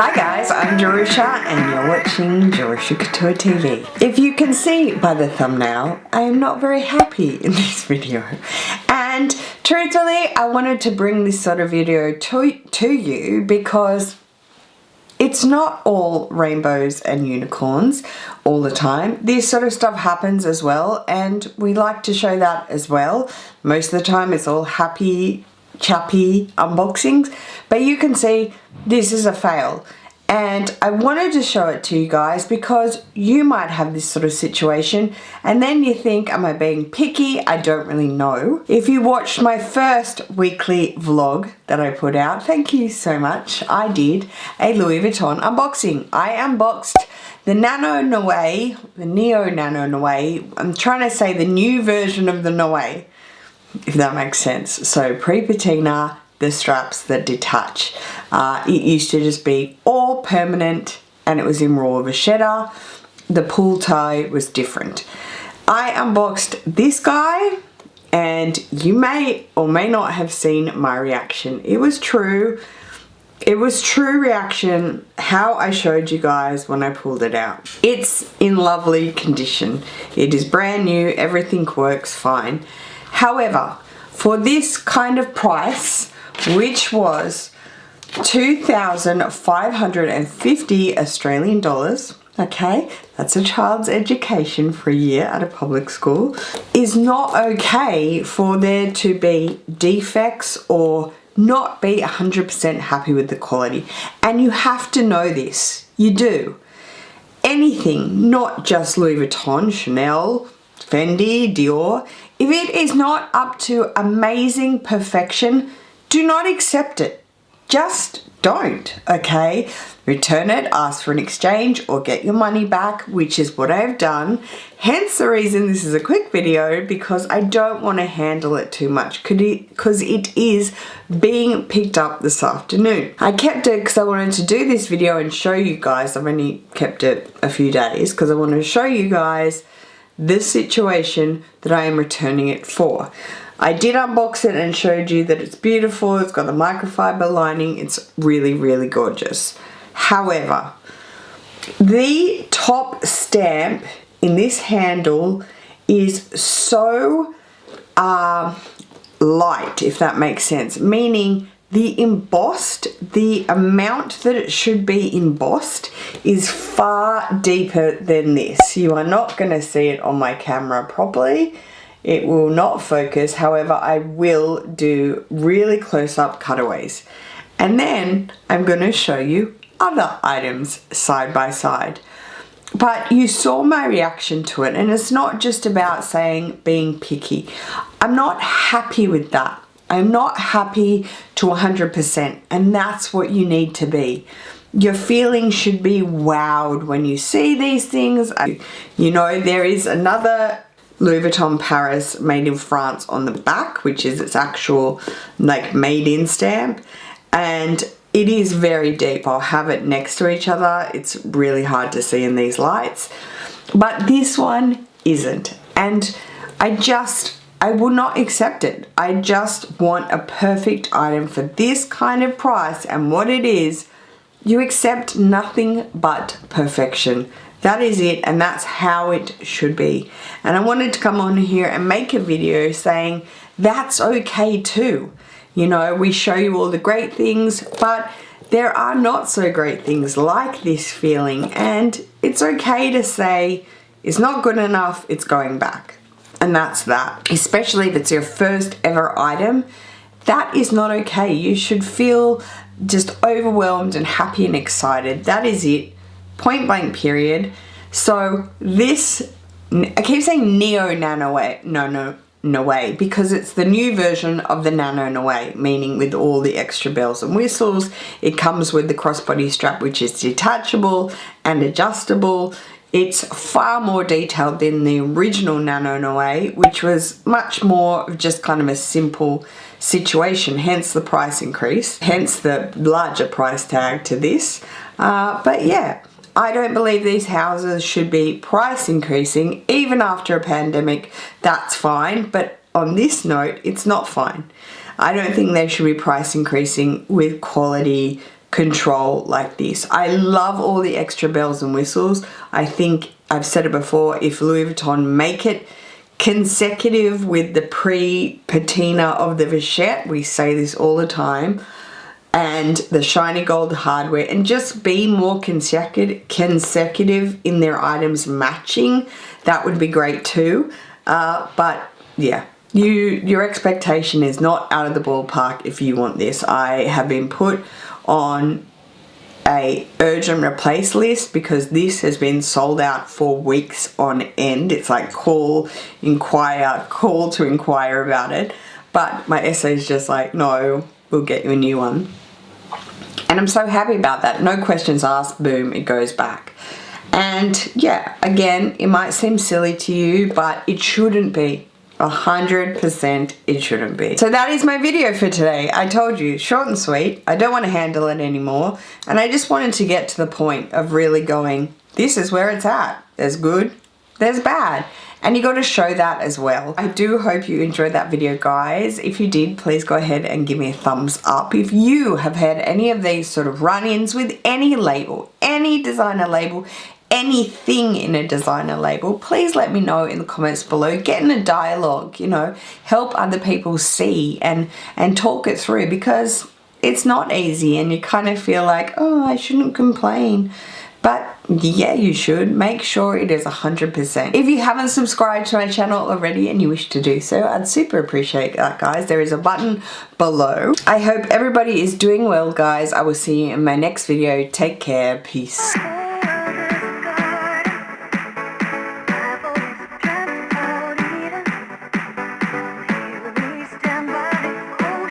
Hi guys, I'm Jerusha and you're watching Jerusha Couture TV. If you can see by the thumbnail, I am not very happy in this video. And truthfully, I wanted to bring this sort of video to you because it's not all rainbows and unicorns all the time. This sort of stuff happens as well, and we like to show that as well. Most of the time it's all happy, chappy unboxings, but you can see this is a fail. And I wanted to show it to you guys because you might have this sort of situation and then you think, am I being picky? I don't really know. If you watched my first weekly vlog that I put out, thank you so much, I did a Louis Vuitton unboxing. I unboxed the Nano Noe, the Neo Nano Noe. I'm trying to say the new version of the Noe, if that makes sense. So pre-patina, the straps that detach. It used to just be all permanent and it was in raw vachetta. The pull tie was different. I unboxed this guy and you may or may not have seen my reaction. It was true. It was true reaction how I showed you guys when I pulled it out. It's in lovely condition. It is brand new, everything works fine. However, for this kind of price, which was 2,550 Australian dollars, okay, that's a child's education for a year at a public school, is not okay for there to be defects or not be 100% happy with the quality. And you have to know this, you do. Anything, not just Louis Vuitton, Chanel, Fendi, Dior, if it is not up to amazing perfection, do not accept it. Just don't, okay? Return it, ask for an exchange, or get your money back, which is what I've done. Hence the reason this is a quick video, because I don't want to handle it too much, because it is being picked up this afternoon. I kept it because I wanted to do this video and show you guys. I've only kept it a few days because I want to show you guys this situation that I am returning it for. I did unbox it and showed you that it's beautiful, it's got the microfiber lining, it's really, really gorgeous. However, the top stamp in this handle is so light, if that makes sense, meaning the embossed, the amount that it should be embossed is far deeper than this. You are not going to see it on my camera properly. It will not focus. However, I will do really close-up cutaways. And then I'm going to show you other items side by side. But you saw my reaction to it, and it's not just about saying being picky. I'm not happy with that. I'm not happy to 100%, and that's what you need to be. Your feelings should be wowed when you see these things. You know, there is another Louis Vuitton Paris made in France on the back, which is its actual like made in stamp, and it is very deep. I'll have it next to each other. It's really hard to see in these lights, but this one isn't, and I will not accept it. I just want a perfect item for this kind of price, and what it is, you accept nothing but perfection. That is it, and that's how it should be. And I wanted to come on here and make a video saying that's okay too. You know, we show you all the great things, but there are not so great things like this feeling, and it's okay to say it's not good enough, it's going back. And that's that. Especially if it's your first ever item, that is not okay. You should feel just overwhelmed and happy and excited. That is it. Point blank period. So this, I keep saying Neo Nano Noe because it's the new version of the Nano Noe, meaning with all the extra bells and whistles. It comes with the crossbody strap, which is detachable and adjustable. It's far more detailed than the original Nano Noe, which was much more of just kind of a simple situation, hence the price increase, hence the larger price tag to this. But yeah, I don't believe these houses should be price increasing even after a pandemic. That's fine, but on this note, it's not fine. I don't think they should be price increasing with quality control like this. I love all the extra bells and whistles. I think I've said it before, if Louis Vuitton make it consecutive with the pre-patina of the vachette, we say this all the time, and the shiny gold hardware, and just be more consecutive in their items matching, that would be great too. But yeah, your expectation is not out of the ballpark if you want this. I have been put on a urgent replace list because this has been sold out for weeks on end. It's like call to inquire about it. But my essay is just like, no, we'll get you a new one. And I'm so happy about that. No questions asked, boom, it goes back. And yeah, again, it might seem silly to you, but it shouldn't be. 100% it shouldn't be. So that is my video for today. I told you, short and sweet. I don't want to handle it anymore. And I just wanted to get to the point of really going, this is where it's at. There's good, there's bad. And you got to show that as well. I do hope you enjoyed that video, guys. If you did, please go ahead and give me a thumbs up. If you have had any of these sort of run-ins with any label, any designer label, anything in a designer label, please let me know in the comments below. Get in a dialogue, you know, help other people see and talk it through, because it's not easy and you kind of feel like, oh, I shouldn't complain. But yeah, you should. Make sure it is 100%. If you haven't subscribed to my channel already and you wish to do so, I'd super appreciate that, guys. There is a button below. I hope everybody is doing well, guys. I will see you in my next video. Take care. Peace.